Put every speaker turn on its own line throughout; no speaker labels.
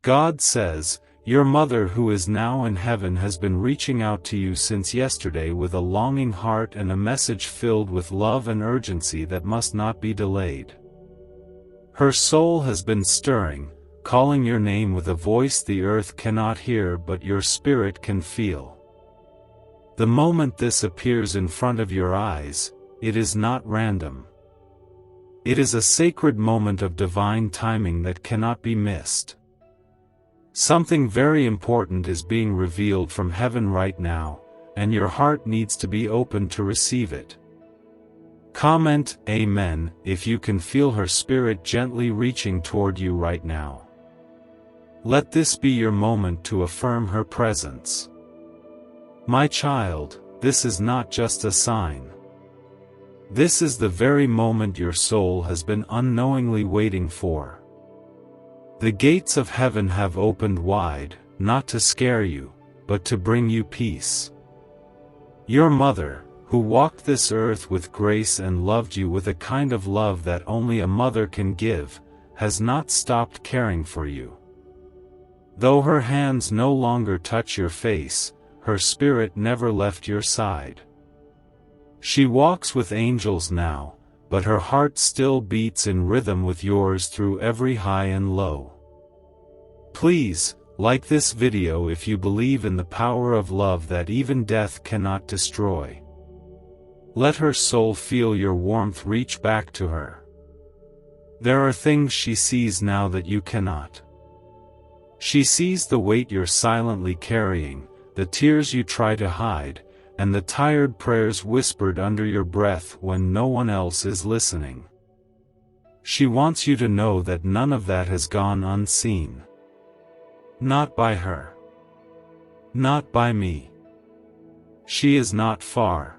God says, your mother who is now in heaven has been reaching out to you since yesterday with a longing heart and a message filled with love and urgency that must not be delayed. Her soul has been stirring, calling your name with a voice the earth cannot hear but your spirit can feel. The moment this appears in front of your eyes, it is not random. It is a sacred moment of divine timing that cannot be missed. Something very important is being revealed from heaven right now, and your heart needs to be open to receive it. Comment Amen if you can feel her spirit gently reaching toward you right now. Let this be your moment to affirm her presence. My child, this is not just a sign. This is the very moment your soul has been unknowingly waiting for. The gates of heaven have opened wide, not to scare you, but to bring you peace. Your mother, who walked this earth with grace and loved you with a kind of love that only a mother can give, has not stopped caring for you. Though her hands no longer touch your face, her spirit never left your side. She walks with angels now, but her heart still beats in rhythm with yours through every high and low. Please, like this video if you believe in the power of love that even death cannot destroy. Let her soul feel your warmth reach back to her. There are things she sees now that you cannot. She sees the weight you're silently carrying, the tears you try to hide, and the tired prayers whispered under your breath when no one else is listening. She wants you to know that none of that has gone unseen. Not by her. Not by me. She is not far.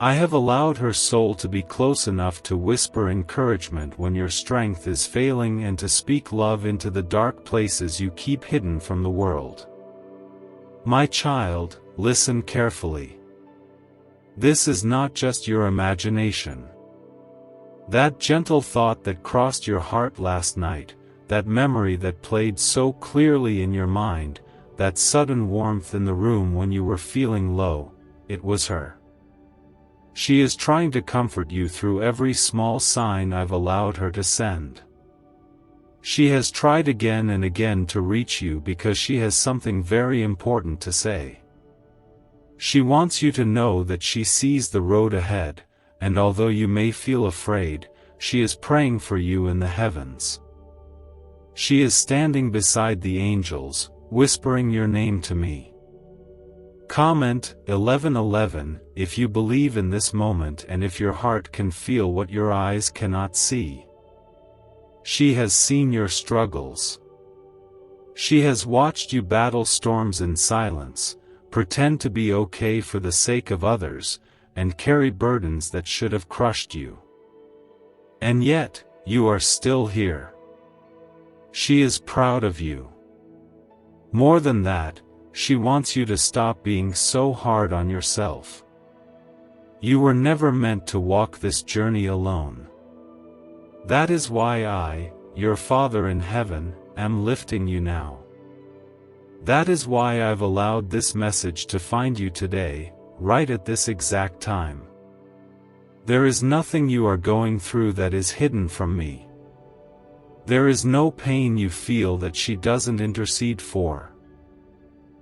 I have allowed her soul to be close enough to whisper encouragement when your strength is failing and to speak love into the dark places you keep hidden from the world. My child, listen carefully. This is not just your imagination. That gentle thought that crossed your heart last night, that memory that played so clearly in your mind, that sudden warmth in the room when you were feeling low, it was her. She is trying to comfort you through every small sign I've allowed her to send. She has tried again and again to reach you because she has something very important to say. She wants you to know that she sees the road ahead, and although you may feel afraid, she is praying for you in the heavens. She is standing beside the angels, whispering your name to me. Comment 1111 if you believe in this moment and if your heart can feel what your eyes cannot see. She has seen your struggles. She has watched you battle storms in silence, pretend to be okay for the sake of others, and carry burdens that should have crushed you. And yet, you are still here. She is proud of you. More than that, she wants you to stop being so hard on yourself. You were never meant to walk this journey alone. That is why I, your Father in heaven, am lifting you now. That is why I've allowed this message to find you today, right at this exact time. There is nothing you are going through that is hidden from me. There is no pain you feel that she doesn't intercede for.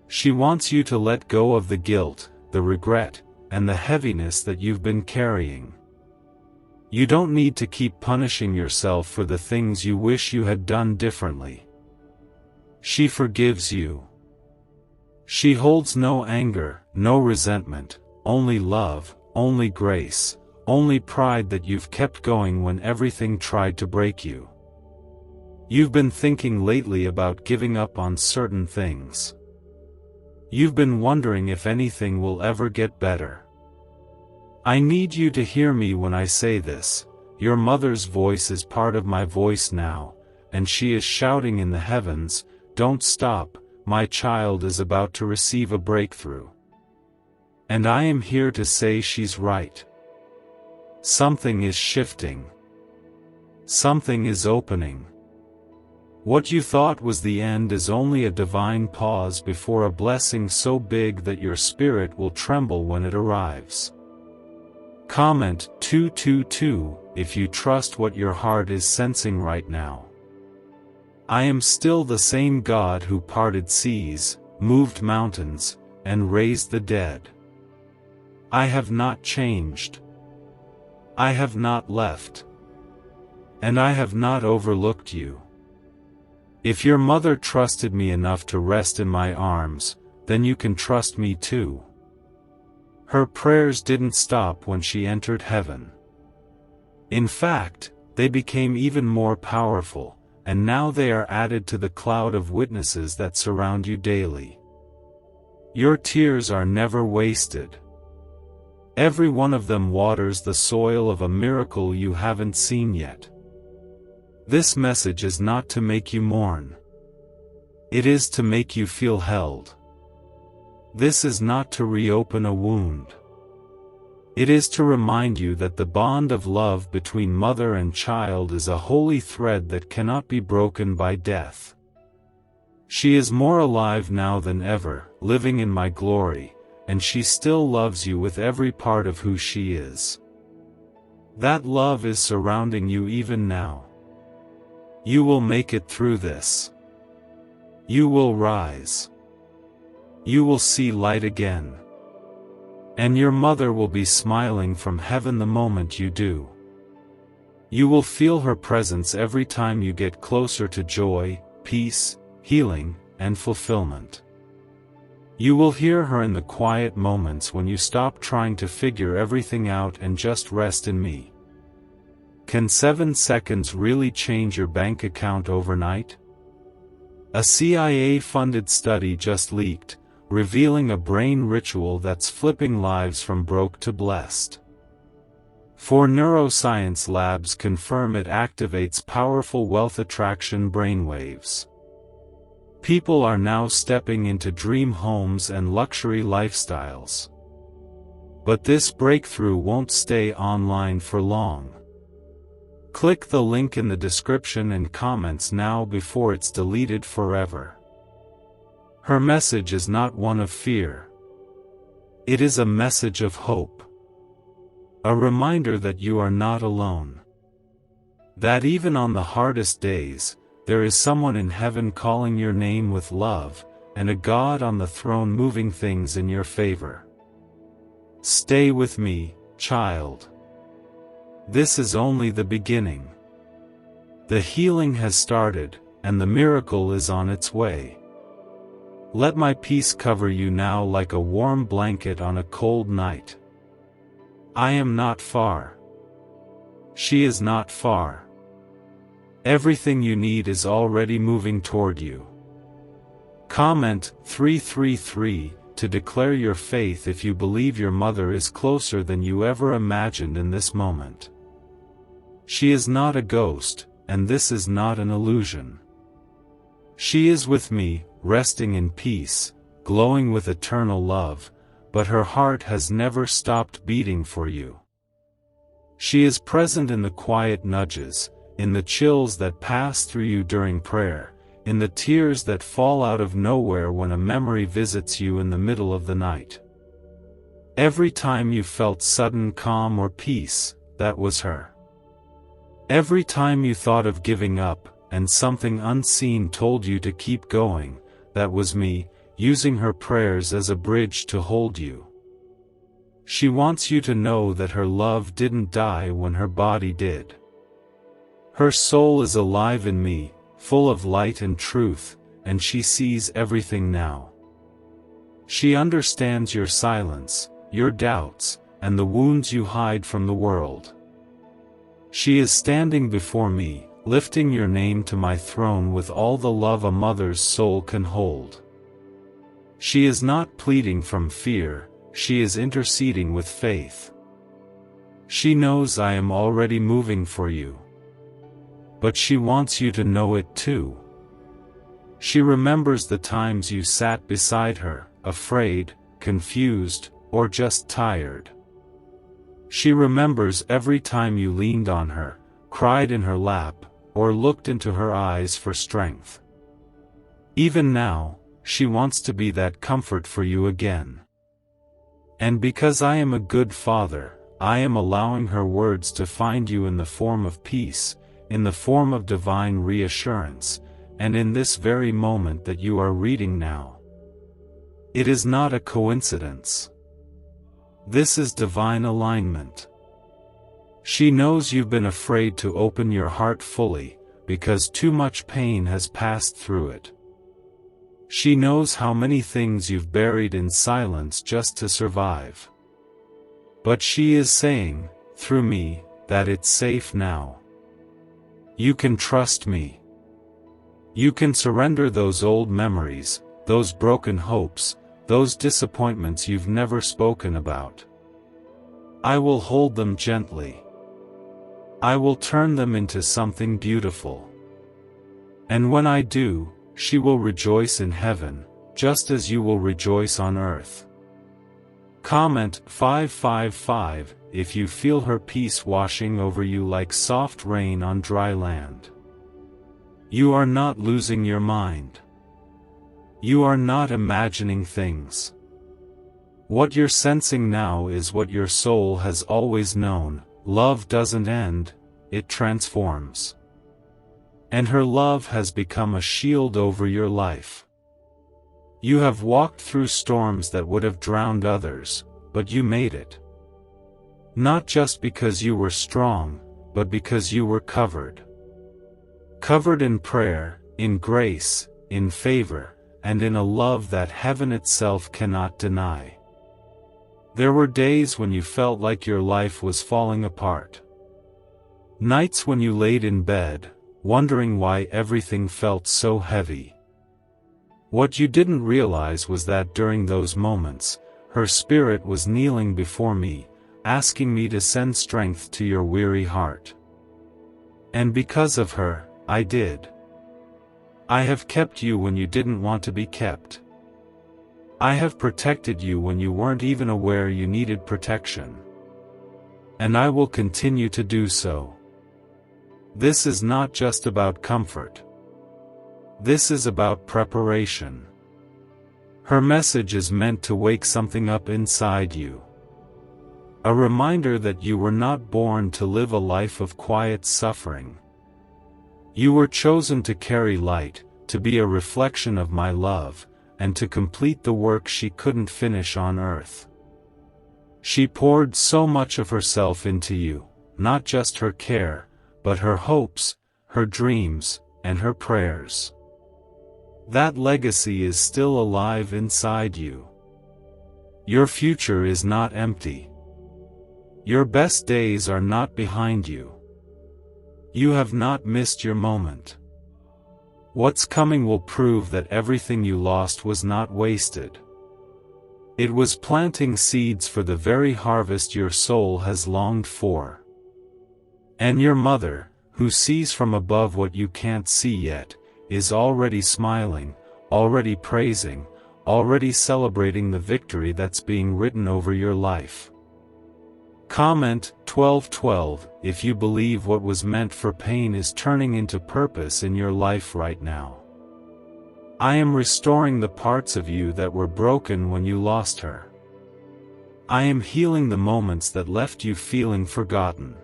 She wants you to let go of the guilt, the regret, and the heaviness that you've been carrying. You don't need to keep punishing yourself for the things you wish you had done differently. She forgives you. She holds no anger, no resentment, only love, only grace, only pride that you've kept going when everything tried to break you. You've been thinking lately about giving up on certain things. You've been wondering if anything will ever get better. I need you to hear me when I say this. Your mother's voice is part of my voice now, and she is shouting in the heavens, "Don't stop, my child is about to receive a breakthrough." And I am here to say she's right. Something is shifting. Something is opening. What you thought was the end is only a divine pause before a blessing so big that your spirit will tremble when it arrives. Comment 222 if you trust what your heart is sensing right now. I am still the same God who parted seas, moved mountains, and raised the dead. I have not changed. I have not left. And I have not overlooked you. If your mother trusted me enough to rest in my arms, then you can trust me too. Her prayers didn't stop when she entered heaven. In fact, they became even more powerful, and now they are added to the cloud of witnesses that surround you daily. Your tears are never wasted. Every one of them waters the soil of a miracle you haven't seen yet. This message is not to make you mourn. It is to make you feel held. This is not to reopen a wound. It is to remind you that the bond of love between mother and child is a holy thread that cannot be broken by death. She is more alive now than ever, living in my glory, and she still loves you with every part of who she is. That love is surrounding you even now. You will make it through this. You will rise. You will see light again. And your mother will be smiling from heaven the moment you do. You will feel her presence every time you get closer to joy, peace, healing, and fulfillment. You will hear her in the quiet moments when you stop trying to figure everything out and just rest in me. Can 7 seconds really change your bank account overnight? A CIA-funded study just leaked, revealing a brain ritual that's flipping lives from broke to blessed. 4 neuroscience labs confirm it activates powerful wealth attraction brainwaves. People are now stepping into dream homes and luxury lifestyles. But this breakthrough won't stay online for long. Click the link in the description and comments now before it's deleted forever. Her message is not one of fear. It is a message of hope. A reminder that you are not alone. That even on the hardest days, there is someone in heaven calling your name with love, and a God on the throne moving things in your favor. Stay with me, child. This is only the beginning. The healing has started, and the miracle is on its way. Let my peace cover you now like a warm blanket on a cold night. I am not far. She is not far. Everything you need is already moving toward you. Comment 333 to declare your faith if you believe your mother is closer than you ever imagined in this moment. She is not a ghost, and this is not an illusion. She is with me, resting in peace, glowing with eternal love, but her heart has never stopped beating for you. She is present in the quiet nudges, in the chills that pass through you during prayer, in the tears that fall out of nowhere when a memory visits you in the middle of the night. Every time you felt sudden calm or peace, that was her. Every time you thought of giving up, and something unseen told you to keep going, that was me, using her prayers as a bridge to hold you. She wants you to know that her love didn't die when her body did. Her soul is alive in me, full of light and truth, and she sees everything now. She understands your silence, your doubts, and the wounds you hide from the world. She is standing before me, lifting your name to my throne with all the love a mother's soul can hold. She is not pleading from fear, she is interceding with faith. She knows I am already moving for you. But she wants you to know it too. She remembers the times you sat beside her, afraid, confused, or just tired. She remembers every time you leaned on her, cried in her lap, or looked into her eyes for strength. Even now, she wants to be that comfort for you again. And because I am a good father, I am allowing her words to find you in the form of peace, in the form of divine reassurance, and in this very moment that you are reading now. It is not a coincidence. This is divine alignment. She knows you've been afraid to open your heart fully, because too much pain has passed through it. She knows how many things you've buried in silence just to survive. But she is saying, through me, that it's safe now. You can trust me. You can surrender those old memories, those broken hopes, those disappointments you've never spoken about. I will hold them gently. I will turn them into something beautiful. And when I do, she will rejoice in heaven, just as you will rejoice on earth. Comment 555 if you feel her peace washing over you like soft rain on dry land. You are not losing your mind. You are not imagining things. What you're sensing now is what your soul has always known: love doesn't end, it transforms. And her love has become a shield over your life. You have walked through storms that would have drowned others, but you made it. Not just because you were strong, but because you were covered. Covered in prayer, in grace, in favor, and in a love that heaven itself cannot deny. There were days when you felt like your life was falling apart. Nights when you laid in bed, wondering why everything felt so heavy. What you didn't realize was that during those moments, her spirit was kneeling before me, asking me to send strength to your weary heart. And because of her, I did. I have kept you when you didn't want to be kept. I have protected you when you weren't even aware you needed protection. And I will continue to do so. This is not just about comfort. This is about preparation. Her message is meant to wake something up inside you. A reminder that you were not born to live a life of quiet suffering. You were chosen to carry light, to be a reflection of my love, and to complete the work she couldn't finish on earth. She poured so much of herself into you, not just her care, but her hopes, her dreams, and her prayers. That legacy is still alive inside you. Your future is not empty. Your best days are not behind you. You have not missed your moment. What's coming will prove that everything you lost was not wasted. It was planting seeds for the very harvest your soul has longed for. And your mother, who sees from above what you can't see yet, is already smiling, already praising, already celebrating the victory that's being written over your life. Comment 1212 if you believe what was meant for pain is turning into purpose in your life right now. I am restoring the parts of you that were broken when you lost her. I am healing the moments that left you feeling forgotten.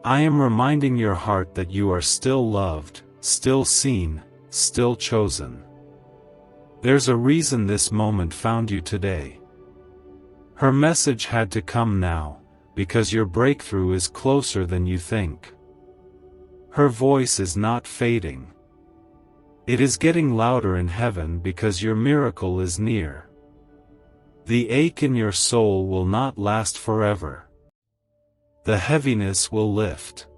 I am reminding your heart that you are still loved, still seen, still chosen. There's a reason this moment found you today. Her message had to come now, because your breakthrough is closer than you think. Her voice is not fading. It is getting louder in heaven because your miracle is near. The ache in your soul will not last forever. The heaviness will lift.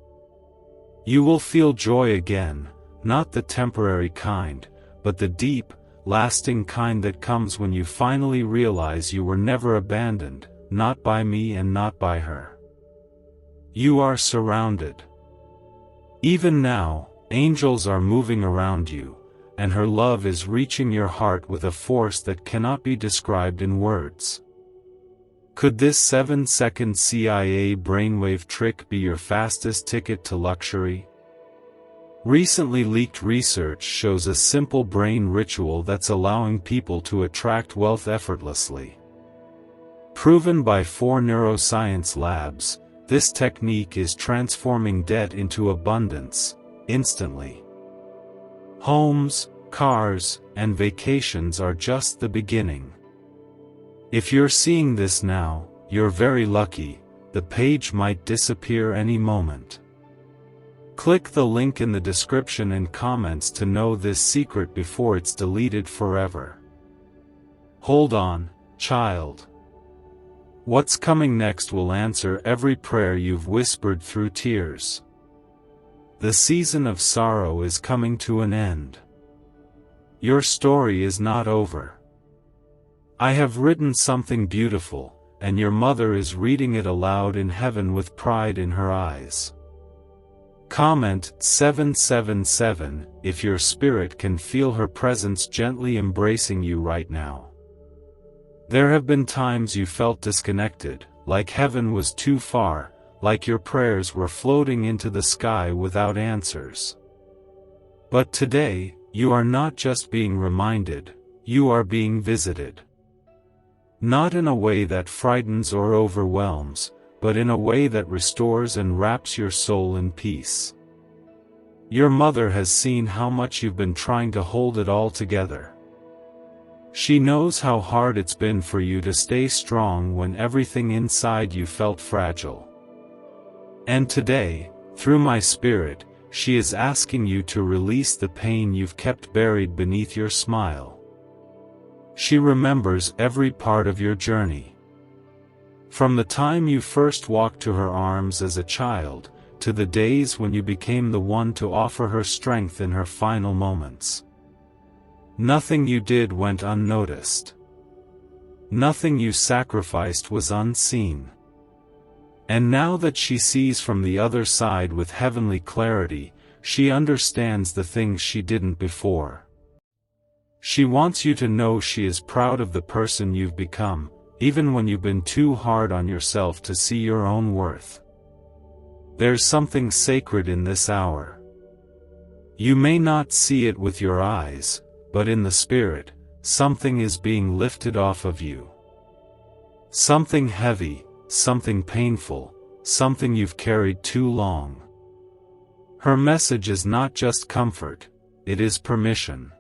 You will feel joy again, not the temporary kind, but the deep, lasting kind that comes when you finally realize you were never abandoned, not by me and not by her. You are surrounded. Even now, angels are moving around you, and her love is reaching your heart with a force that cannot be described in words. Could this 7-second CIA brainwave trick be your fastest ticket to luxury? Recently leaked research shows a simple brain ritual that's allowing people to attract wealth effortlessly. Proven by 4 neuroscience labs, this technique is transforming debt into abundance, instantly. Homes, cars, and vacations are just the beginning. If you're seeing this now, you're very lucky. The page might disappear any moment. Click the link in the description and comments to know this secret before it's deleted forever. Hold on, child. What's coming next will answer every prayer you've whispered through tears. The season of sorrow is coming to an end. Your story is not over. I have written something beautiful, and your mother is reading it aloud in heaven with pride in her eyes. Comment 777 if your spirit can feel her presence gently embracing you right now. There have been times you felt disconnected, like heaven was too far, like your prayers were floating into the sky without answers. But today, you are not just being reminded, you are being visited. Not in a way that frightens or overwhelms, but in a way that restores and wraps your soul in peace. Your mother has seen how much you've been trying to hold it all together. She knows how hard it's been for you to stay strong when everything inside you felt fragile. And today, through my spirit, she is asking you to release the pain you've kept buried beneath your smile. She remembers every part of your journey. From the time you first walked to her arms as a child, to the days when you became the one to offer her strength in her final moments. Nothing you did went unnoticed. Nothing you sacrificed was unseen. And now that she sees from the other side with heavenly clarity, she understands the things she didn't before. She wants you to know she is proud of the person you've become, even when you've been too hard on yourself to see your own worth. There's something sacred in this hour. You may not see it with your eyes, but in the spirit, something is being lifted off of you. Something heavy, something painful, something you've carried too long. Her message is not just comfort, it is permission.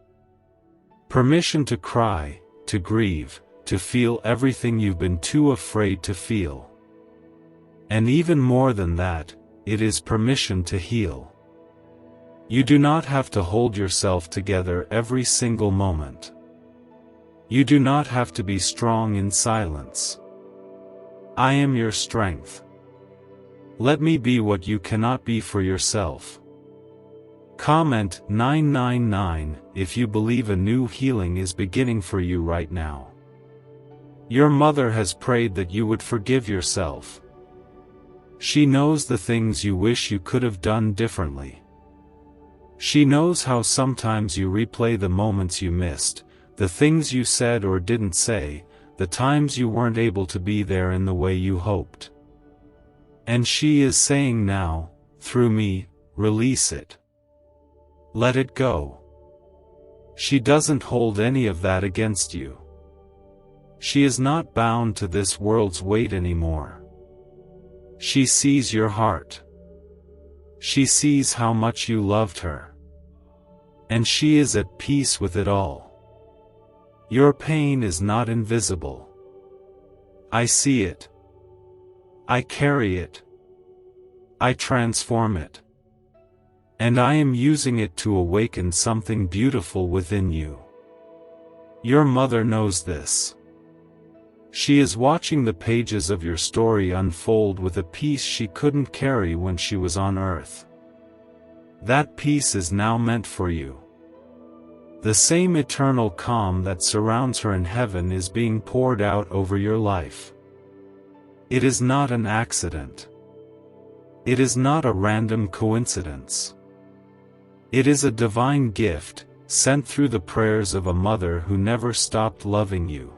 Permission to cry, to grieve, to feel everything you've been too afraid to feel. And even more than that, it is permission to heal. You do not have to hold yourself together every single moment. You do not have to be strong in silence. I am your strength. Let me be what you cannot be for yourself. Comment 999 if you believe a new healing is beginning for you right now. Your mother has prayed that you would forgive yourself. She knows the things you wish you could have done differently. She knows how sometimes you replay the moments you missed, the things you said or didn't say, the times you weren't able to be there in the way you hoped. And she is saying now, through me, release it. Let it go. She doesn't hold any of that against you. She is not bound to this world's weight anymore. She sees your heart. She sees how much you loved her. And she is at peace with it all. Your pain is not invisible. I see it. I carry it. I transform it. And I am using it to awaken something beautiful within you. Your mother knows this. She is watching the pages of your story unfold with a peace she couldn't carry when she was on earth. That peace is now meant for you. The same eternal calm that surrounds her in heaven is being poured out over your life. It is not an accident. It is not a random coincidence. It is a divine gift, sent through the prayers of a mother who never stopped loving you.